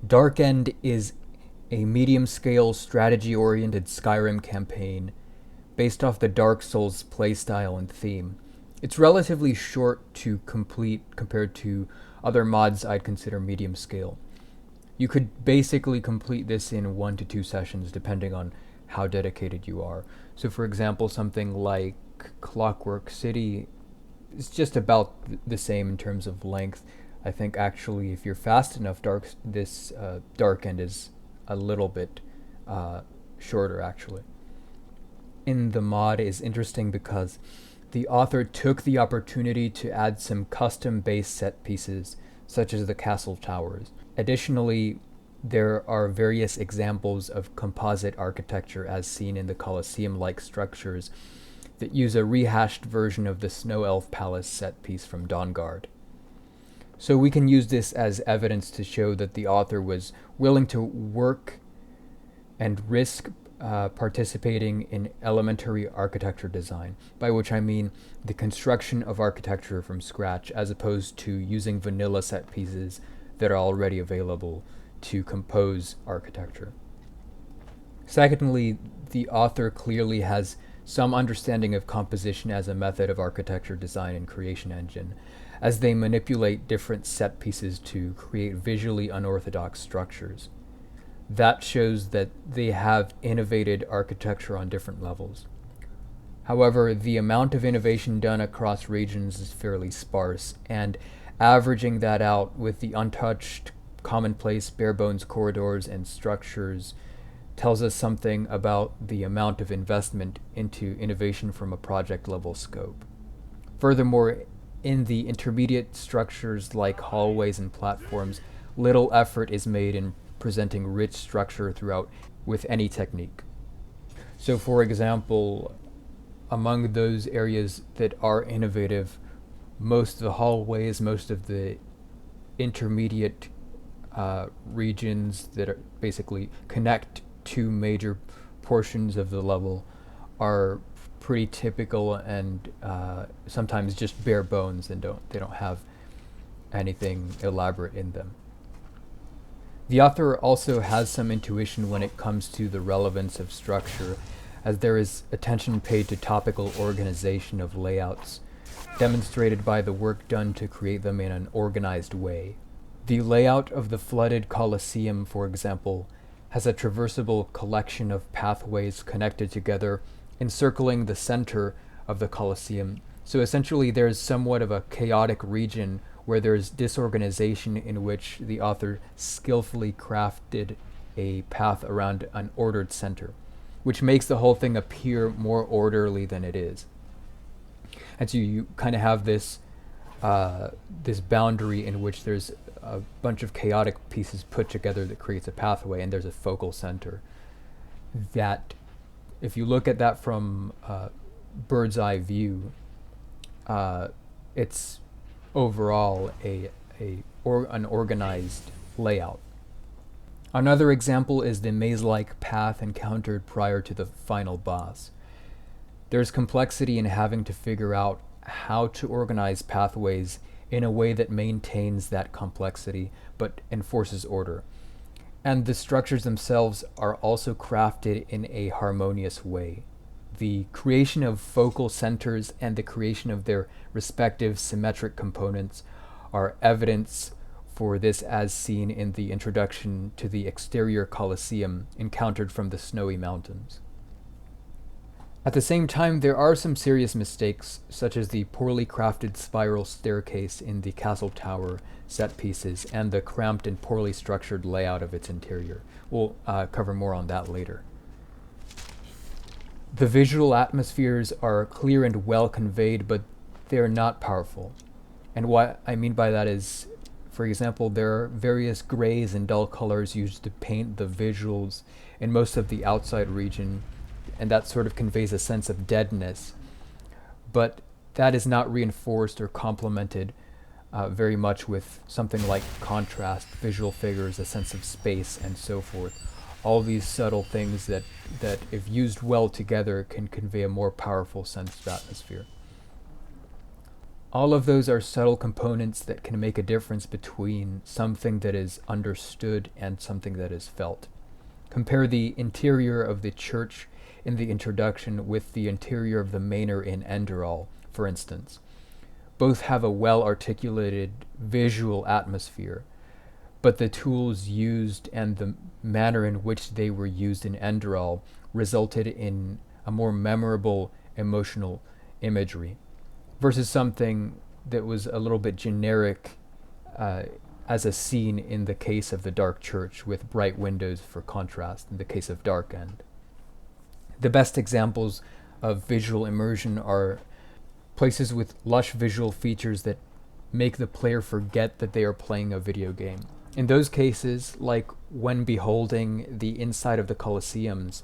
Darkend is a medium-scale, strategy-oriented Skyrim campaign based off the Dark Souls playstyle and theme. It's relatively short to complete compared to other mods I'd consider medium-scale. You could basically complete this in 1 to 2 sessions depending on how dedicated you are. So for example, something like Clockwork City is just about the same in terms of length. I think actually if you're fast enough, Darkend is a little bit shorter actually. In the mod is interesting because the author took the opportunity to add some custom-based set pieces, such as the castle towers. Additionally, there are various examples of composite architecture as seen in the Colosseum-like structures that use a rehashed version of the Snow Elf Palace set piece from Dawnguard. So we can use this as evidence to show that the author was willing to work and risk participating in elementary architecture design, by which I mean the construction of architecture from scratch as opposed to using vanilla set pieces that are already available to compose architecture. Secondly, the author clearly has some understanding of composition as a method of architecture design and creation engine, as they manipulate different set pieces to create visually unorthodox structures. That shows that they have innovated architecture on different levels. However, the amount of innovation done across regions is fairly sparse, and averaging that out with the untouched, commonplace, bare-bones corridors and structures tells us something about the amount of investment into innovation from a project-level scope. Furthermore, in the intermediate structures like hallways and platforms, little effort is made in presenting rich structure throughout with any technique. So for example, among those areas that are innovative, most of the hallways, most of the intermediate regions that are basically connect two major portions of the level are pretty typical and sometimes just bare bones and they don't have anything elaborate in them. The author also has some intuition when it comes to the relevance of structure, as there is attention paid to topical organization of layouts, demonstrated by the work done to create them in an organized way. The layout of the flooded Colosseum, for example, has a traversable collection of pathways connected together, encircling the center of the Colosseum. So essentially there's somewhat of a chaotic region where there's disorganization in which the author skillfully crafted a path around an ordered center, which makes the whole thing appear more orderly than it is. And so you kind of have this boundary in which there's a bunch of chaotic pieces put together that creates a pathway, and there's a focal center. That, if you look at that from bird's eye view, it's overall an organized layout. Another example is the maze-like path encountered prior to the final boss. There's complexity in having to figure out how to organize pathways in a way that maintains that complexity but enforces order. And the structures themselves are also crafted in a harmonious way. The creation of focal centers and the creation of their respective symmetric components are evidence for this, as seen in the introduction to the exterior Colosseum encountered from the snowy mountains. At the same time, there are some serious mistakes, such as the poorly crafted spiral staircase in the castle tower set pieces and the cramped and poorly structured layout of its interior. We'll cover more on that later. The visual atmospheres are clear and well conveyed, but they're not powerful. And what I mean by that is, for example, there are various grays and dull colors used to paint the visuals in most of the outside region, and that sort of conveys a sense of deadness. But that is not reinforced or complemented very much with something like contrast, visual figures, a sense of space, and so forth. All these subtle things that if used well together can convey a more powerful sense of atmosphere. All of those are subtle components that can make a difference between something that is understood and something that is felt. Compare the interior of the church in the introduction with the interior of the manor in Enderal, for instance. Both have a well-articulated visual atmosphere, but the tools used and the manner in which they were used in Enderal resulted in a more memorable emotional imagery versus something that was a little bit generic as a scene in the case of the Dark Church with bright windows for contrast in the case of Darkend. The best examples of visual immersion are places with lush visual features that make the player forget that they are playing a video game. In those cases, like when beholding the inside of the Colosseums,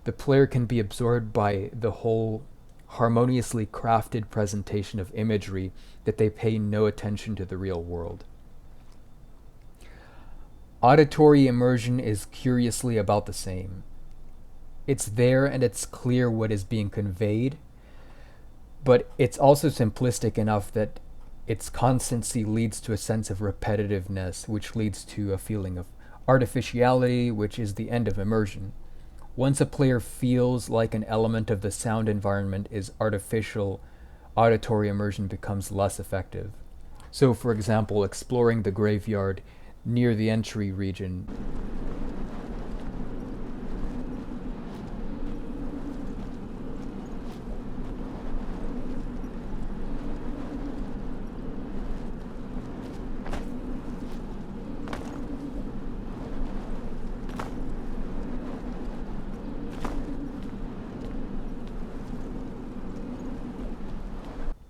the player can be absorbed by the whole harmoniously crafted presentation of imagery that they pay no attention to the real world. Auditory immersion is curiously about the same. It's there and it's clear what is being conveyed, but it's also simplistic enough that its constancy leads to a sense of repetitiveness, which leads to a feeling of artificiality, which is the end of immersion. Once a player feels like an element of the sound environment is artificial, auditory immersion becomes less effective. So, for example, exploring the graveyard near the entry region,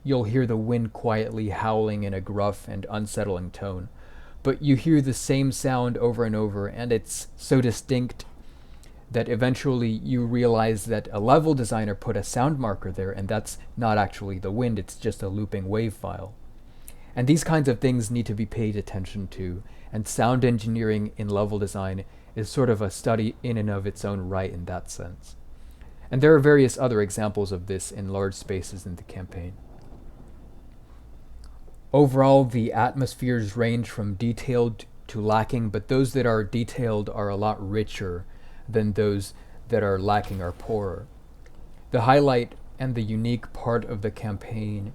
you'll hear the wind quietly howling in a gruff and unsettling tone. But you hear the same sound over and over, and it's so distinct that eventually you realize that a level designer put a sound marker there, and that's not actually the wind, it's just a looping wave file. And these kinds of things need to be paid attention to, and sound engineering in level design is sort of a study in and of its own right in that sense. And there are various other examples of this in large spaces in the campaign. Overall, the atmospheres range from detailed to lacking, but those that are detailed are a lot richer than those that are lacking or poorer. The highlight and the unique part of the campaign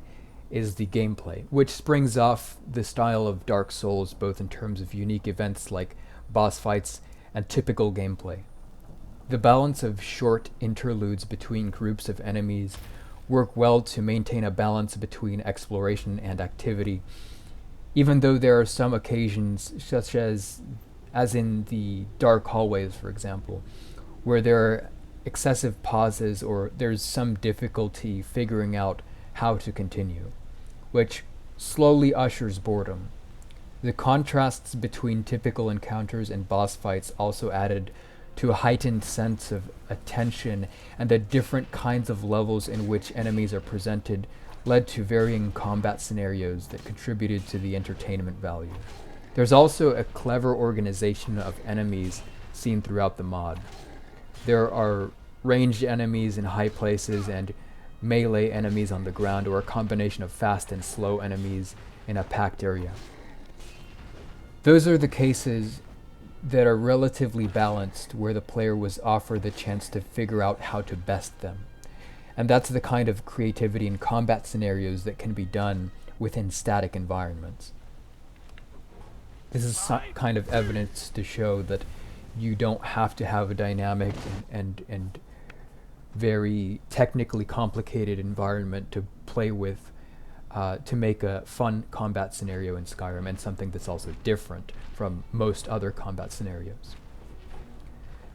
is the gameplay, which springs off the style of Dark Souls, both in terms of unique events like boss fights and typical gameplay. The balance of short interludes between groups of enemies work well to maintain a balance between exploration and activity, even though there are some occasions, such as in the dark hallways, for example, where there are excessive pauses or there's some difficulty figuring out how to continue, which slowly ushers boredom. The contrasts between typical encounters and boss fights also added to a heightened sense of attention, and the different kinds of levels in which enemies are presented led to varying combat scenarios that contributed to the entertainment value. There's also a clever organization of enemies seen throughout the mod. There are ranged enemies in high places and melee enemies on the ground, or a combination of fast and slow enemies in a packed area. Those are the cases that are relatively balanced, where the player was offered the chance to figure out how to best them. And that's the kind of creativity in combat scenarios that can be done within static environments. This is kind of evidence to show that you don't have to have a dynamic and very technically complicated environment to play with to make a fun combat scenario in Skyrim, and something that's also different from most other combat scenarios.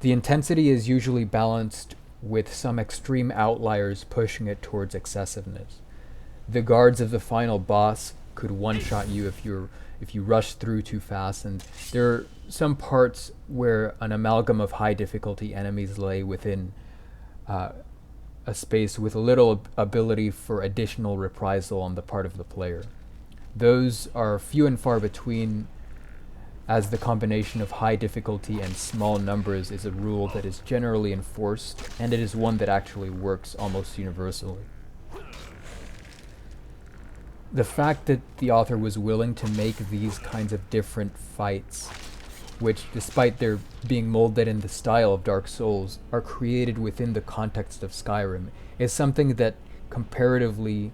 The intensity is usually balanced with some extreme outliers pushing it towards excessiveness. The guards of the final boss could one-shot you if you rush through too fast, and there are some parts where an amalgam of high difficulty enemies lay within a space with little ability for additional reprisal on the part of the player. Those are few and far between, as the combination of high difficulty and small numbers is a rule that is generally enforced, and it is one that actually works almost universally. the fact that the author was willing to make these kinds of different fights, which, despite their being molded in the style of Dark Souls, are created within the context of Skyrim, is something that comparatively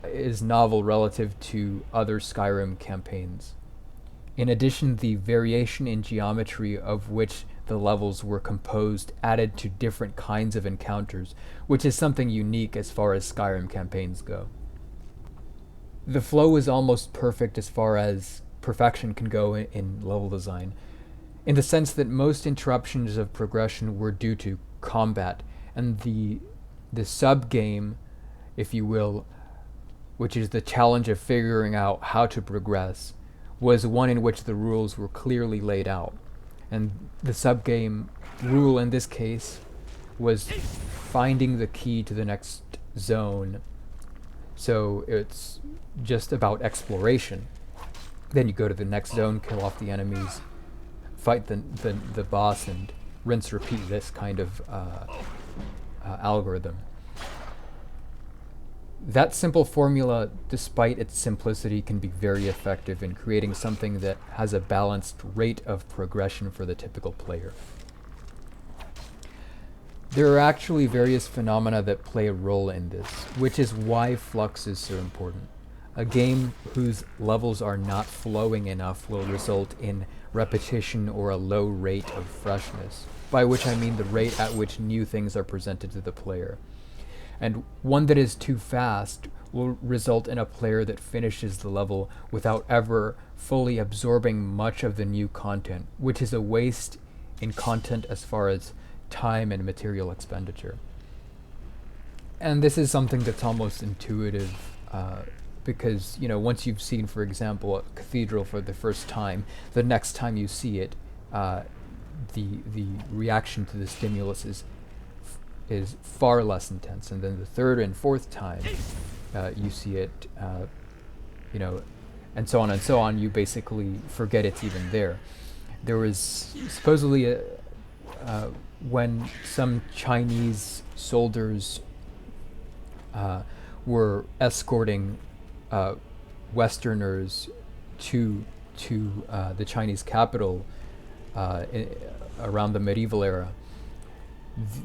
is novel relative to other Skyrim campaigns. In addition, the variation in geometry of which the levels were composed added to different kinds of encounters, which is something unique as far as Skyrim campaigns go. The flow is almost perfect as far as perfection can go in level design, in the sense that most interruptions of progression were due to combat, and the sub-game, if you will, which is the challenge of figuring out how to progress, was one in which the rules were clearly laid out. And the sub-game rule in this case was finding the key to the next zone. So it's just about exploration. Then you go to the next zone, kill off the enemies, fight the boss, and rinse repeat this kind of algorithm. That simple formula, despite its simplicity, can be very effective in creating something that has a balanced rate of progression for the typical player. There are actually various phenomena that play a role in this, which is why flux is so important. A game whose levels are not flowing enough will result in repetition or a low rate of freshness, by which I mean the rate at which new things are presented to the player. And one that is too fast will result in a player that finishes the level without ever fully absorbing much of the new content, which is a waste in content as far as time and material expenditure. And this is something that's almost intuitive, because, once you've seen, for example, a cathedral for the first time, the next time you see it, the reaction to the stimulus is far less intense, and then the third and fourth time you see it, and so on, you basically forget it's even there. There was supposedly when some Chinese soldiers were escorting Westerners to the Chinese capital around the medieval era.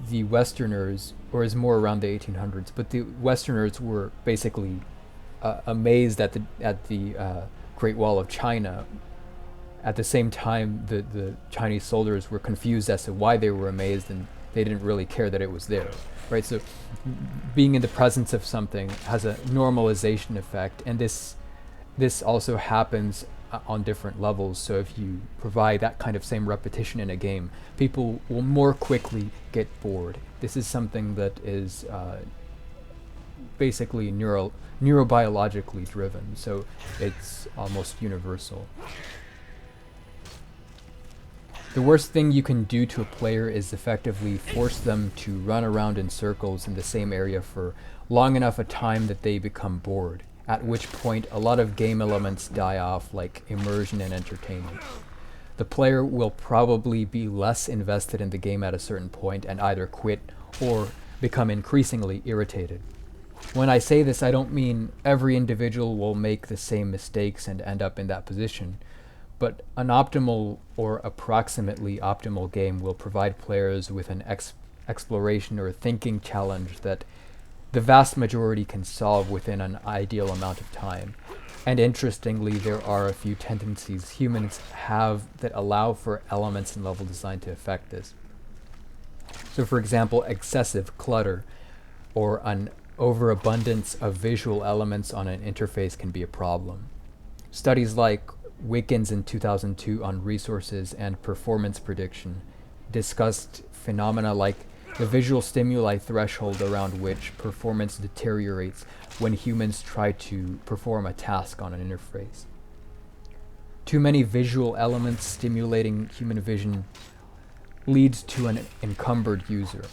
The Westerners, or is more around the 1800s, but the Westerners were basically amazed at the Great Wall of China. At the same time, the Chinese soldiers were confused as to why they were amazed, and they didn't really care that it was there, right? So being in the presence of something has a normalization effect, and this also happens on different levels. So if you provide that kind of same repetition in a game, people will more quickly get bored. This is something that is basically neurobiologically driven, so it's almost universal. The worst thing you can do to a player is effectively force them to run around in circles in the same area for long enough a time that they become bored, at which point a lot of game elements die off, like immersion and entertainment. The player will probably be less invested in the game at a certain point and either quit or become increasingly irritated. When I say this, I don't mean every individual will make the same mistakes and end up in that position, but an optimal or approximately optimal game will provide players with an exploration or thinking challenge that the vast majority can solve within an ideal amount of time. And interestingly, there are a few tendencies humans have that allow for elements in level design to affect this. So for example, excessive clutter or an overabundance of visual elements on an interface can be a problem. Studies like Wiggins in 2002 on resources and performance prediction discussed phenomena like the visual stimuli threshold around which performance deteriorates when humans try to perform a task on an interface. Too many visual elements stimulating human vision leads to an encumbered user.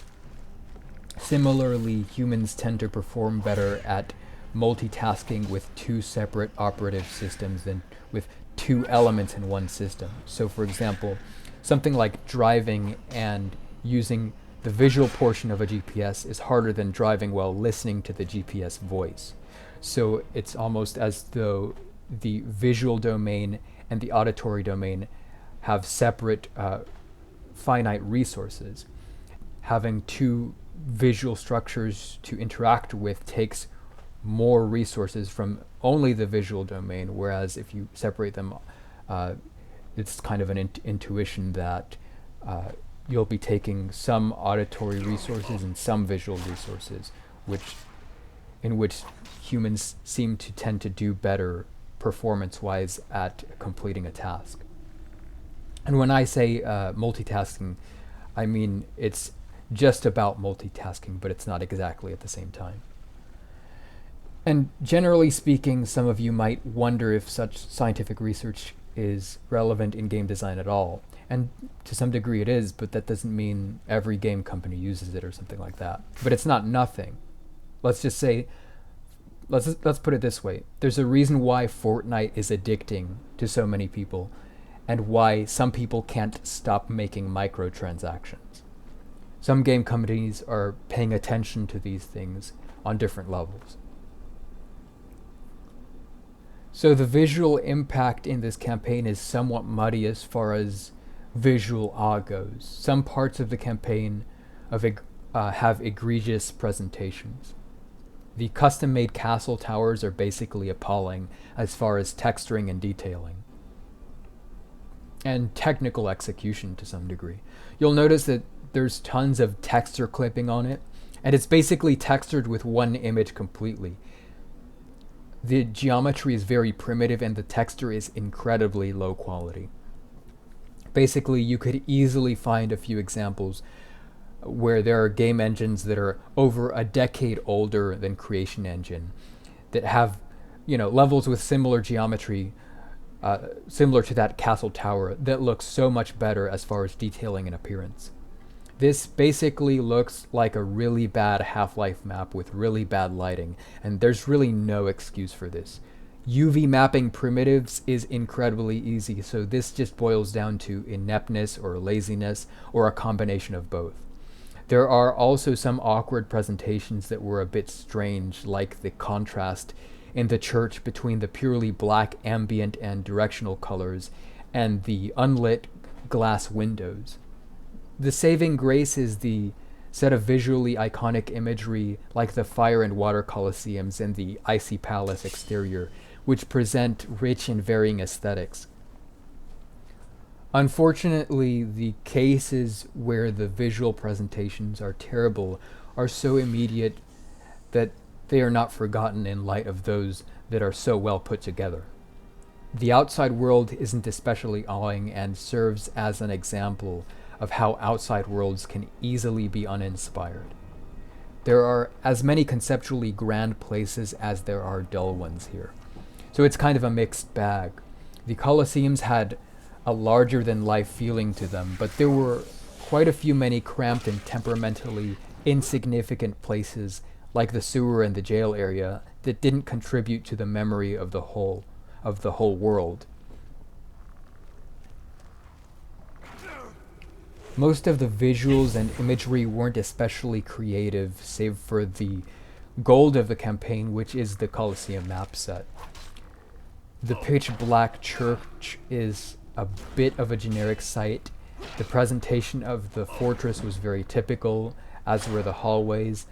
Similarly, humans tend to perform better at multitasking with two separate operative systems than with two elements in one system. So for example, something like driving and using the visual portion of a GPS is harder than driving while listening to the GPS voice. So it's almost as though the visual domain and the auditory domain have separate finite resources. Having two visual structures to interact with takes more resources from only the visual domain, whereas if you separate them, it's kind of an intuition that you'll be taking some auditory resources and some visual resources, in which humans seem to tend to do better performance-wise at completing a task. And when I say multitasking, I mean it's just about multitasking, but it's not exactly at the same time. And generally speaking, some of you might wonder if such scientific research is relevant in game design at all. And to some degree it is, but that doesn't mean every game company uses it or something like that. But it's not nothing. Let's just say, let's put it this way. There's a reason why Fortnite is addicting to so many people, and why some people can't stop making microtransactions. Some game companies are paying attention to these things on different levels. So the visual impact in this campaign is somewhat muddy as far as visual awe goes. Some parts of the campaign have egregious presentations. The custom-made castle towers are basically appalling as far as texturing and detailing, and technical execution to some degree. You'll notice that there's tons of texture clipping on it, and it's basically textured with one image completely. The geometry is very primitive and the texture is incredibly low quality. Basically, you could easily find a few examples where there are game engines that are over a decade older than Creation Engine that have, levels with similar geometry, similar to that castle tower, that looks so much better as far as detailing and appearance. This basically looks like a really bad Half-Life map with really bad lighting, and there's really no excuse for this. UV mapping primitives is incredibly easy, so this just boils down to ineptness or laziness, or a combination of both. There are also some awkward presentations that were a bit strange, like the contrast in the church between the purely black ambient and directional colors and the unlit glass windows. The saving grace is the set of visually iconic imagery like the fire and water coliseums and the icy palace exterior, which present rich and varying aesthetics. Unfortunately, the cases where the visual presentations are terrible are so immediate that they are not forgotten in light of those that are so well put together. The outside world isn't especially awing and serves as an example of how outside worlds can easily be uninspired. There are as many conceptually grand places as there are dull ones here. So it's kind of a mixed bag. The Colosseums had a larger-than-life feeling to them, but there were quite a few many cramped and temperamentally insignificant places, like the sewer and the jail area, that didn't contribute to the memory of the whole world. Most of the visuals and imagery weren't especially creative, save for the gold of the campaign, which is the Colosseum map set. The pitch black church is a bit of a generic site. The presentation of the fortress was very typical, as were the hallways.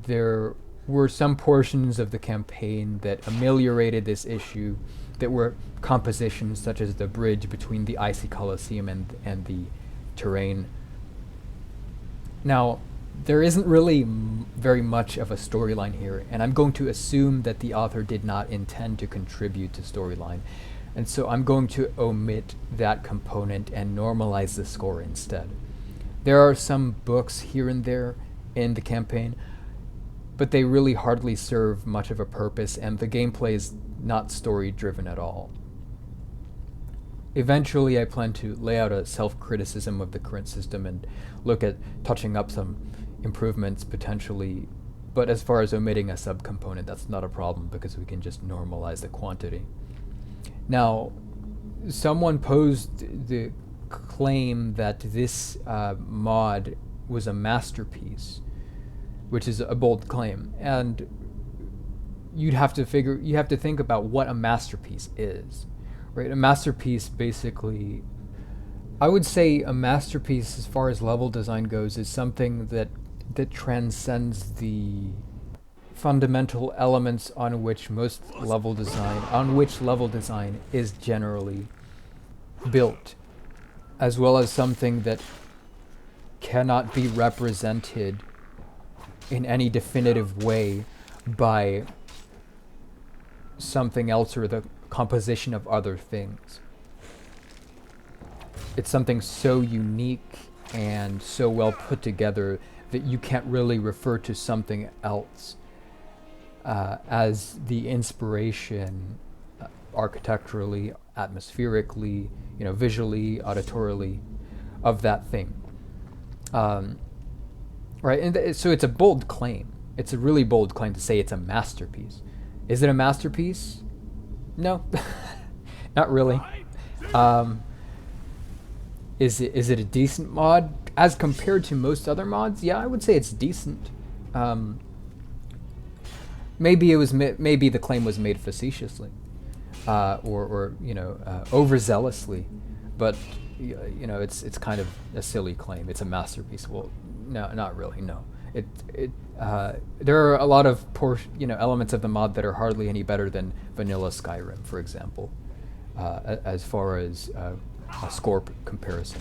There were some portions of the campaign that ameliorated this issue, that were compositions such as the bridge between the icy Colosseum and the terrain. Now, there isn't really very much of a storyline here, and I'm going to assume that the author did not intend to contribute to storyline, and so I'm going to omit that component and normalize the score instead. There are some books here and there in the campaign, but they really hardly serve much of a purpose, and the gameplay is not story-driven at all. Eventually, I plan to lay out a self-criticism of the current system and look at touching up some improvements potentially, but as far as omitting a subcomponent, that's not a problem because we can just normalize the quantity. Now, someone posed the claim that this mod was a masterpiece, which is a bold claim, and you have to think about what a masterpiece is, right? A masterpiece basically, I would say a masterpiece as far as level design goes is something that transcends the fundamental elements on which level design is generally built, as well as something that cannot be represented in any definitive way by something else or the composition of other things. It's something so unique and so well put together that you can't really refer to something else as the inspiration, architecturally, atmospherically, visually, auditorily, of that thing. Right, and so it's a bold claim. It's a really bold claim to say it's a masterpiece. Is it a masterpiece? No, not really. Is it a decent mod as compared to most other mods? Yeah, I would say it's decent. Maybe the claim was made facetiously, or overzealously, but it's kind of a silly claim. It's a masterpiece. Well, no, not really. No, there are a lot of poor elements of the mod that are hardly any better than vanilla Skyrim, for example, as far as a score comparison.